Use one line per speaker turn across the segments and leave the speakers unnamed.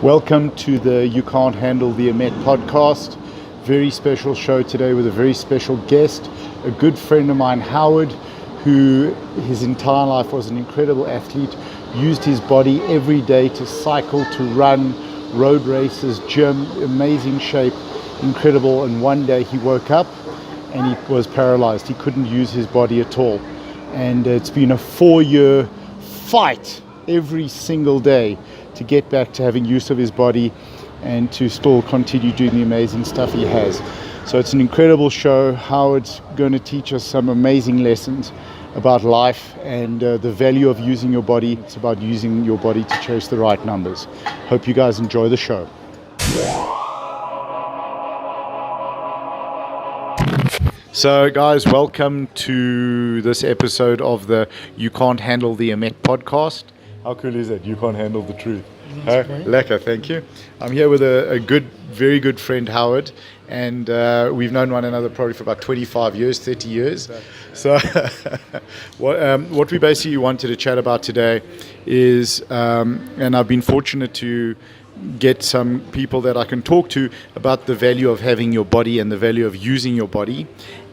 Welcome to the You Can't Handle the Emet podcast. Very special show today with a very special guest, a good friend of mine, Howard, who his entire life was an incredible athlete, used his body every day to cycle, to run, road races, gym, amazing shape, incredible. And one day he woke up and he was paralyzed. He couldn't use his body at all. And it's been a 4-year fight every single day to get back to having use of his body and to still continue doing the amazing stuff he has. So it's an incredible show. Howard's going to teach us some amazing lessons about life and the value of using your body. It's about using your body to chase the right numbers. Hope you guys enjoy the show. So guys, welcome to this episode of the You Can't Handle the Emet podcast. How cool is that? You can't handle the truth. Lekker, thank you. I'm here with a very good friend, Howard, and we've known one another probably for about 25 years, 30 years. So what we basically wanted to chat about today is, and I've been fortunate to get some people that I can talk to about the value of having your body and the value of using your body.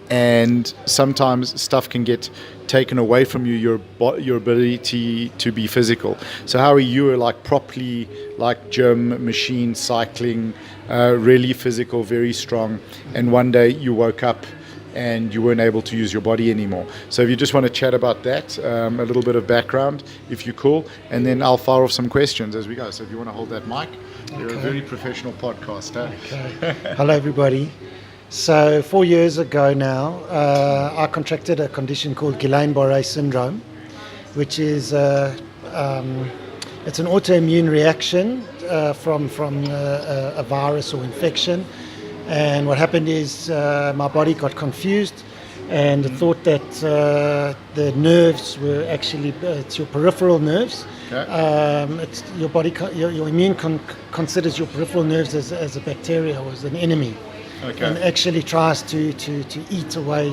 And sometimes stuff can get taken away from you, your ability to be physical. So how are you like properly like gym, machine, cycling, really physical, very strong, and one day you woke up and you weren't able to use your body anymore. So if you just want to chat about that, a little bit of background, if you're cool, and then I'll fire off some questions as we go. So if you want to hold that mic, you're a very professional podcaster.
Okay. Hello everybody. So 4 years ago now, I contracted a condition called Guillain-Barré syndrome, which is it's an autoimmune reaction from a virus or infection. And what happened is my body got confused and thought that the nerves were actually it's your peripheral nerves. Okay. It's your body, your immune considers your peripheral nerves as a bacteria or as an enemy. Okay. And actually tries to eat away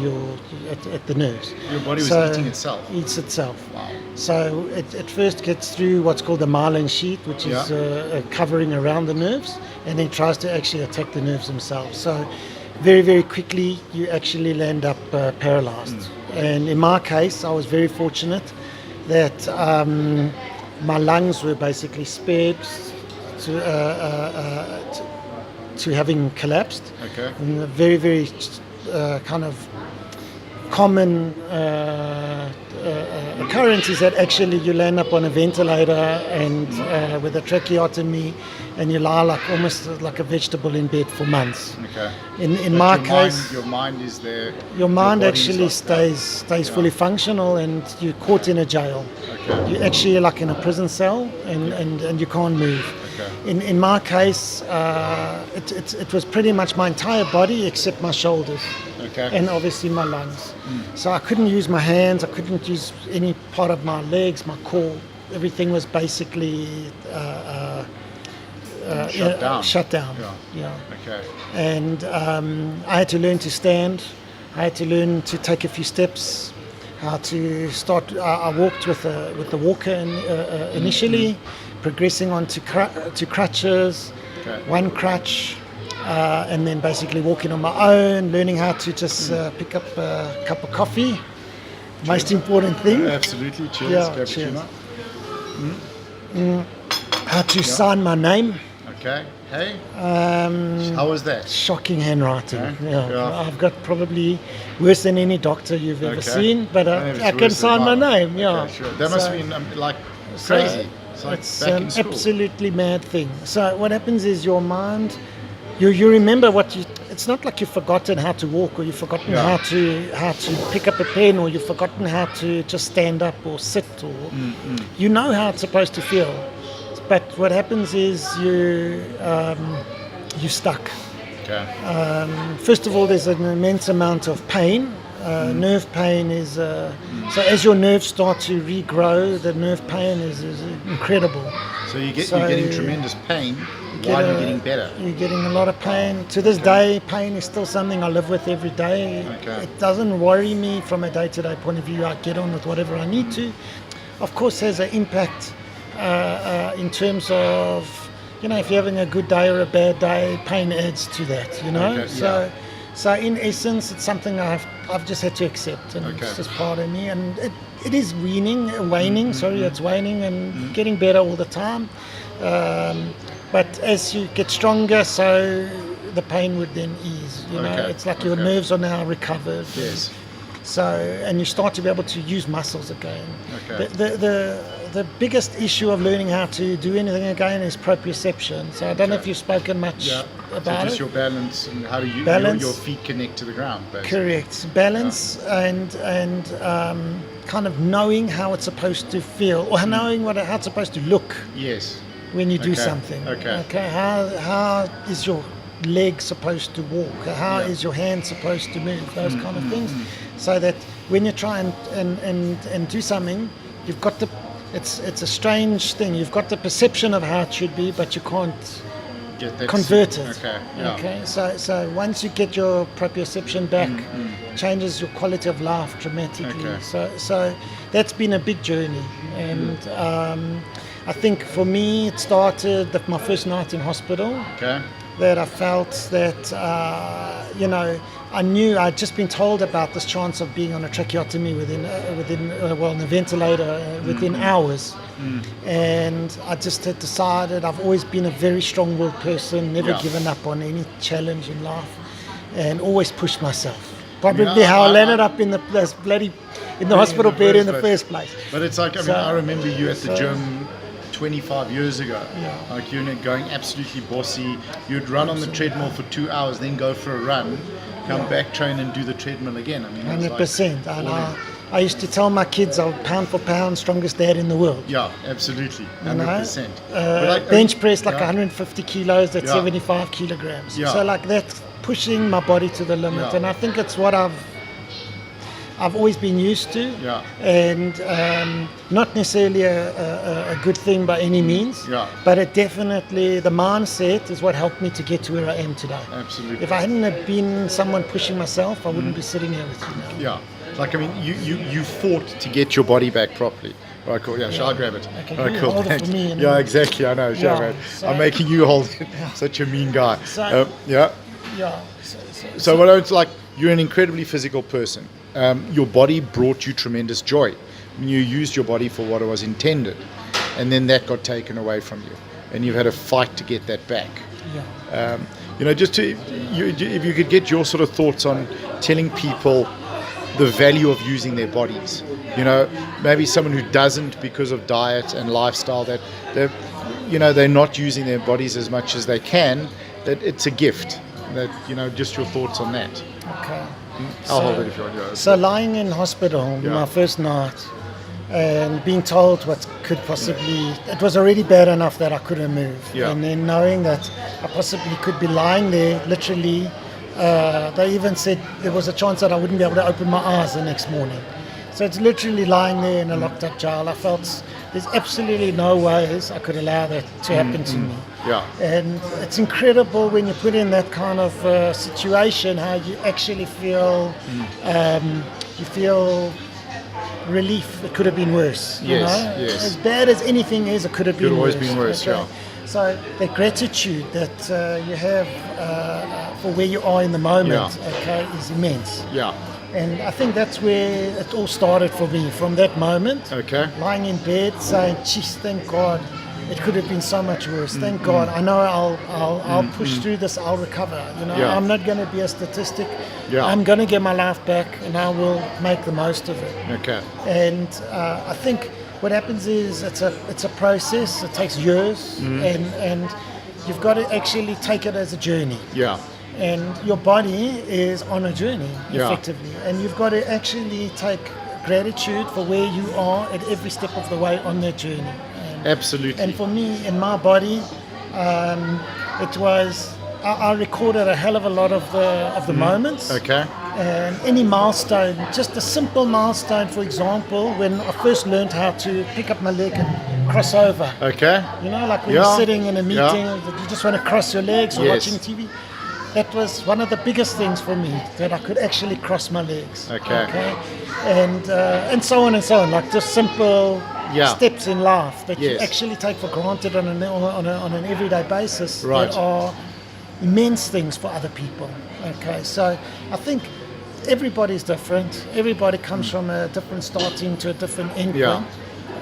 at the nerves.
Your body was eating itself?
Eats itself.
Wow.
So it first gets through what's called the myelin sheath, which is a covering around the nerves, and then tries to actually attack the nerves themselves. So very, very quickly you actually land up paralyzed. And in my case, I was very fortunate that my lungs were basically spared to having collapsed.
Okay.
And a very, very kind of common occurrence is that actually you land up on a ventilator and with a tracheotomy, and you lie like almost like a vegetable in bed for months.
Okay.
In my case,
your mind is there.
Your mind actually stays fully functional, and you're caught in a jail.
Okay.
You're actually like in a prison cell, and you can't move. Okay. In my case, it was pretty much my entire body except my shoulders. Okay. And obviously my lungs. So I couldn't use my hands, I couldn't use any part of my legs, my core. Everything was basically shut down. Yeah.
Okay.
And I had to learn to stand. I had to learn to take a few steps. How to start. I walked with the walker initially, progressing on to crutches, one crutch, and then basically walking on my own, learning how to just pick up a cup of coffee. Cheers. Most important thing.
Absolutely. Cheers.
Yeah, cheers. How to sign my name.
Okay. Hey. How was that?
Shocking handwriting. Okay. Yeah. I've got probably worse than any doctor you've ever seen, but I can sign my name. Yeah.
Okay, sure. That must have been like crazy.
It's an absolutely mad thing. So what happens is your mind, you remember what you. It's not like you've forgotten how to walk, or you've forgotten how to pick up a pen, or you've forgotten how to just stand up or sit, or you know how it's supposed to feel. But what happens is you're stuck. Okay. First of all, there's an immense amount of pain. Nerve pain is so as your nerves start to regrow, the nerve pain is incredible.
So you're getting tremendous pain while you're getting better.
You're getting a lot of pain. To this day, pain is still something I live with every day. Okay. It doesn't worry me from a day-to-day point of view. I get on with whatever I need to. Of course, has an impact in terms of if you're having a good day or a bad day, pain adds to that,
Okay,
So in essence, it's something I've just had to accept, and it's just part of me. And it is waning, it's waning and getting better all the time. But as you get stronger, so the pain would then ease. It's like your nerves are now recovered.
Yes.
And you start to be able to use muscles again.
Okay.
The biggest issue of learning how to do anything again is proprioception. So I don't know if you've spoken much about
so just
it.
your balance and how do you your feet connect to the ground, basically.
Correct. Balance and kind of knowing how it's supposed to feel, or knowing how it's supposed to look.
Yes.
When you do something. Okay. How is your leg supposed to walk? How is your hand supposed to move? Those kind of things. So that when you try and do something, you've got it's a strange thing. You've got the perception of how it should be, but you can't convert it. Okay. So once you get your proprioception back, changes your quality of life dramatically. So that's been a big journey, and I think for me it started at my first night in hospital. That I felt that I knew I'd just been told about this chance of being on a tracheotomy within a ventilator within hours, and I just had decided I've always been a very strong-willed person, never given up on any challenge in life, and always pushed myself. Probably how I landed up in the hospital bed in the first place.
But it's like I remember you at the gym 25 years ago, like going absolutely bossy. You'd run on the treadmill for 2 hours, then go for a run, come back, train and do the treadmill again.
100%. And I used to tell my kids I'm pound for pound strongest dad in the world.
Yeah, absolutely, 100%.
Bench press 150 kilos, that's 75 kilograms. So that's pushing my body to the limit, and I think it's what I've always been used to, and not necessarily a good thing by any means, but it definitely, the mindset is what helped me to get to where I am today.
Absolutely.
If I hadn't have been someone pushing myself, I wouldn't be sitting here with you now.
You fought to get your body back properly. Right, cool. Shall I grab it?
Okay,
right, cool.
Hold it for me.
Exactly. I know. I'm making you hold it. Such a mean guy. So what I was like, you're an incredibly physical person. Your body brought you tremendous joy. You used your body for what it was intended, and then that got taken away from you, and you've had a fight to get that back. If you could get your sort of thoughts on telling people the value of using their bodies. Maybe someone who doesn't because of diet and lifestyle, that they're not using their bodies as much as they can. That it's a gift. That just your thoughts on that.
Okay.
I'll hold it if you want.
So lying in hospital my first night and being told what could possibly, it was already bad enough that I couldn't move, and then knowing that I possibly could be lying there literally, they even said there was a chance that I wouldn't be able to open my eyes the next morning. So it's literally lying there in a locked up jail. I felt there's absolutely no ways I could allow that to happen to me. And it's incredible when you put in that kind of situation, how you actually feel, you feel relief. It could have been worse.
Yes.
As bad as anything is, it could have been worse.
Could always been worse,
So the gratitude that you have for where you are in the moment, is immense. And I think that's where it all started for me, from that moment. Lying in bed saying, geez, thank God, it could have been so much worse. Thank God, I know I'll push through this, I'll recover. I'm not going to be a statistic. I'm going to get my life back, and I will make the most of it. And I think what happens is it's a process. It takes years, and you've got to actually take it as a journey. And your body is on a journey, effectively. And you've got to actually take gratitude for where you are at every step of the way on that journey.
Absolutely.
And for me, in my body, it was, I recorded a hell of a lot of the moments. And any milestone, just a simple milestone, for example, when I first learned how to pick up my leg and cross over. Like when you're sitting in a meeting, you just want to cross your legs or watching TV. That was one of the biggest things for me, that I could actually cross my legs. And so on and so on, like just simple steps in life that you
Yes.
actually take for granted on an everyday basis
Right.
that are immense things for other people. Okay, so I think everybody's different. Everybody comes from a different starting to a different end
Yeah.
point.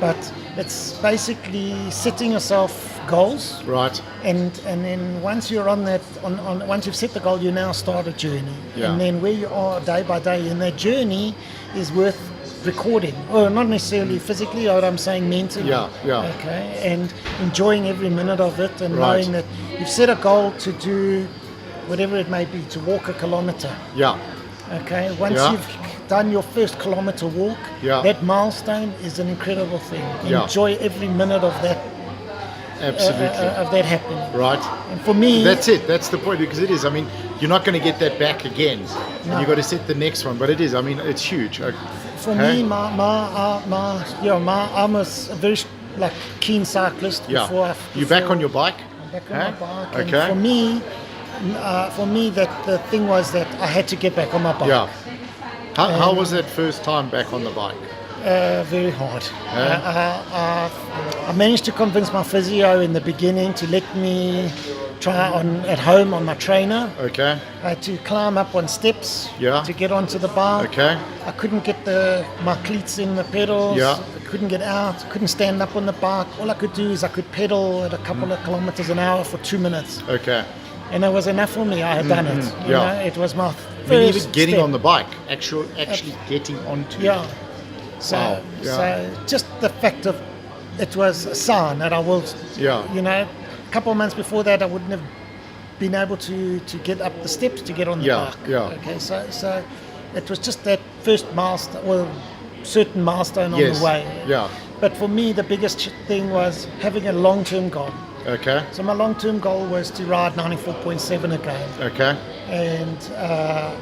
But it's basically setting yourself goals,
Right.
and then once you're on that, once you've set the goal, you now start a journey.
Yeah.
And then where you are day by day in that journey is worth recording, or not necessarily physically, but I'm saying mentally.
Yeah, yeah.
Okay, and enjoying every minute of it, and
Right.
knowing that you've set a goal to do whatever it may be, to walk a kilometer.
Yeah.
Okay, once
Yeah.
you've done your first kilometer walk,
Yeah.
that milestone is an incredible thing.
Yeah.
Enjoy every minute of that
Absolutely.
happening.
Right.
And for me,
That's it. That's the point, because it is. I mean, you're not going to get that back again.
No.
You've got to set the next one. But it is. I mean, it's huge.
for
Hey?
me, I'm a very keen cyclist.
Yeah. You back on your bike?
I'm back on
Hey?
my bike. And
Okay.
for me, that the thing was that I had to get back on my bike.
Yeah. How was that first time back on the bike?
Very hard.
Yeah.
I managed to convince my physio in the beginning to let me try on at home on my trainer.
Okay.
I had to climb up on steps
Yeah.
to get onto the bike.
Okay.
I couldn't get my cleats in the pedals.
Yeah.
I couldn't get out. Couldn't stand up on the bike. All I could do is I could pedal at a couple of kilometers an hour for 2 minutes,
Okay.
and that was enough for me. I had done it. You
Yeah.
know, it was my
I mean, even
first
getting
step.
on the bike, actually getting onto it.
Yeah. So,
Wow. Yeah.
so just the fact of it was a sign that I will.
Yeah.
You know, a couple of months before that, I wouldn't have been able to get up the steps to get on the
Yeah,
bike.
yeah.
Okay. So it was just that first milestone, well, certain milestone on
Yes.
the way.
Yeah.
But for me, the biggest thing was having a long-term goal.
Okay.
So my long-term goal was to ride 94.7 again,
Okay.
and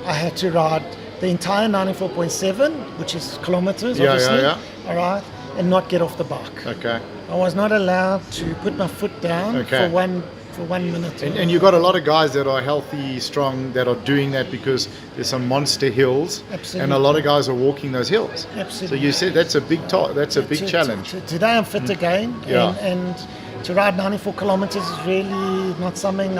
I had to ride the entire 94.7, which is kilometers,
Yeah,
obviously.
yeah.
All right, and not get off the bike.
Okay.
I was not allowed to put my foot down
Okay.
for 1 minute.
And you've got a lot of guys that are healthy, strong, that are doing that because there's some monster hills,
Absolutely.
and a lot of guys are walking those hills.
Absolutely.
So you said that's a big that's a big challenge.
Today I'm fit again,
Yeah.
and to ride 94 kilometers is really not something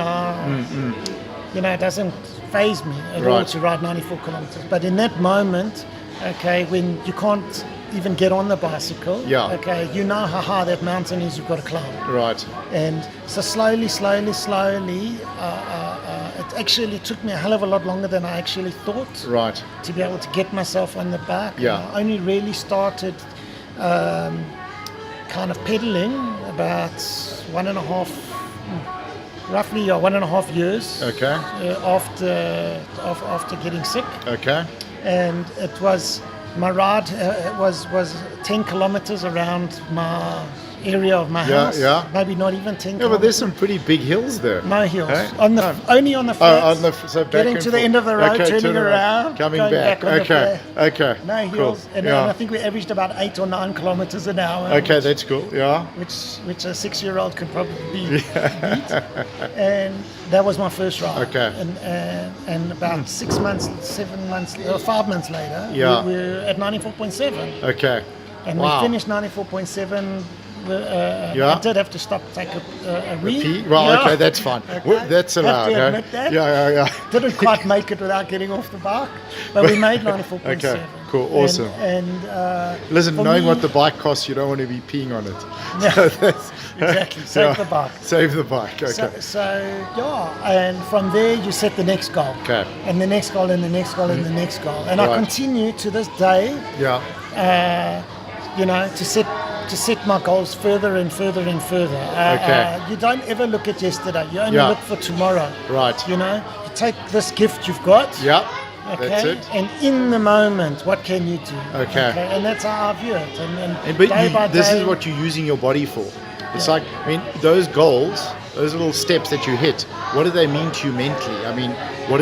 it doesn't phase me at all
Right.
to ride 94 kilometers. But in that moment, okay, when you can't even get on the bicycle,
Yeah.
okay, you know how high that mountain is you've got to climb.
Right.
And so slowly, it actually took me a hell of a lot longer than I actually thought
Right.
to be able to get myself on the bike.
Yeah.
And I only really started kind of pedaling about 1.5 years
Okay.
after getting sick.
Okay.
And it was my ride was 10 kilometers around my area of my
Yeah,
house.
yeah.
Maybe not even 10
Yeah,
kilometers.
but there's some pretty big hills there.
No hills.
Hey?
Only on the flats.
So back
Getting
and
to the
forth.
end of the road,
Okay,
turning
turn
around,
coming
going
back.
back on the
Okay. Okay.
No
Cool.
hills. And
Yeah.
I think we averaged about 8 or 9 kilometers an hour.
Okay, that's cool. Yeah.
Which a 6-year-old could probably beat. And that was my first ride.
Okay.
And about 6 months, 7 months, 5 months later,
Yeah.
we were at 94.7.
Okay.
And
Wow.
we finished 94.7.
Yeah.
I did have to stop, take a wee.
Pee? Well,
Yeah.
okay, that's fine.
Okay.
That's
Have
allowed.
to
eh?
admit that.
Yeah.
Didn't quite make it without getting off the bike, but we made 94.7.
Okay, cool, awesome.
And
Listen,
for
knowing
me-
what the bike costs, you don't want to be peeing on it.
Yeah,
So that's-
exactly. Save the bike.
Save the bike. Okay.
So and from there you set the next goal.
Okay.
And the next goal, and the next goal, and the next goal. And
Right.
I continue to this day,
Yeah.
to set my goals further and further and further.
Okay.
You don't ever look at yesterday. You only
Yeah.
look for tomorrow.
Right.
You take this gift you've got.
Yeah.
Okay.
That's it.
And in the moment, what can you do?
Okay.
And that's how I view it. And
But
day by
this
day,
is what you're using your body for. It's like, I mean, those goals, those little steps that you hit, what do they mean to you mentally? I mean, what